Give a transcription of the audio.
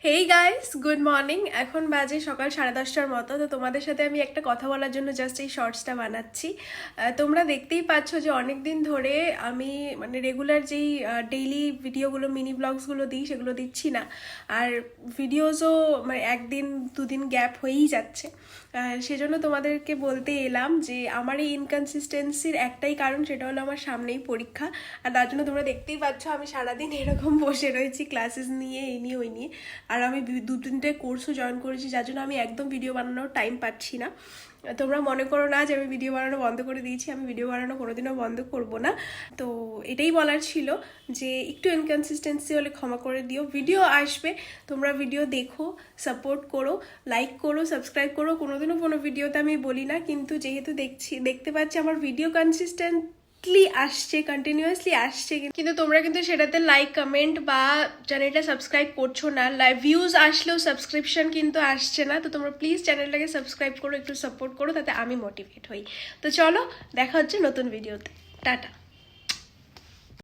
Hey guys, good morning. এখন বাজে সকাল 10:30টার মতো। তো তোমাদের সাথে আমি একটা কথা বলার জন্য জাস্ট এই শর্টসটা বানাচ্ছি। তোমরা দেখতেই পাচ্ছ যে অনেক দিন ধরে আমি মানে রেগুলার যেই ডেইলি ভিডিওগুলো মিনি ব্লগসগুলো দিই সেগুলো দিচ্ছি না। আর ভিডিওসও মানে একদিন দুদিন গ্যাপ হয়েই যাচ্ছে। সেজন্য তোমাদেরকে বলতে এলাম যে আমার এই ইনকনসিস্টেন্সির একটাই কারণ, সেটা হলো আমার সামনেই পরীক্ষা। আর তার জন্য তোমরা দেখতেই পাচ্ছ আমি সারাদিন এরকম বসে রয়েছি ক্লাসেস নিয়ে, এই নিয়ে ওই নিয়ে। আর আমি দু তিনটে কোর্সও জয়েন করেছি, যার জন্য আমি একদম ভিডিও বানানোর টাইম পাচ্ছি না। তোমরা মনে করো না যে আমি ভিডিও বানানো বন্ধ করে দিয়েছি, আমি ভিডিও বানানো কোনোদিনও বন্ধ করব না। তো এটাই বলার ছিল যে একটু ইনকনসিস্টেন্সি হলে ক্ষমা করে দিও। ভিডিও আসবে, তোমরা ভিডিও দেখো, সাপোর্ট করো, লাইক করো, সাবস্ক্রাইব করো। কোনোদিনও কোনো ভিডিওতে আমি বলি না, কিন্তু যেহেতু দেখতে পাচ্ছি আমার ভিডিও আসছে, কন্টিনিউয়াসলি আসছে, কিন্তু তোমরা কিন্তু সেটাতে লাইক কমেন্ট বা চ্যানেলটা সাবস্ক্রাইব করছো না। ভিউজ আসলেও সাবস্ক্রিপশন কিন্তু আসছে না। তো তোমরা প্লিজ চ্যানেলটাকে সাবস্ক্রাইব করো, একটু সাপোর্ট করো, তাতে আমি মোটিভেট হই। তো চলো, দেখা হচ্ছে নতুন ভিডিওতে। টাটা।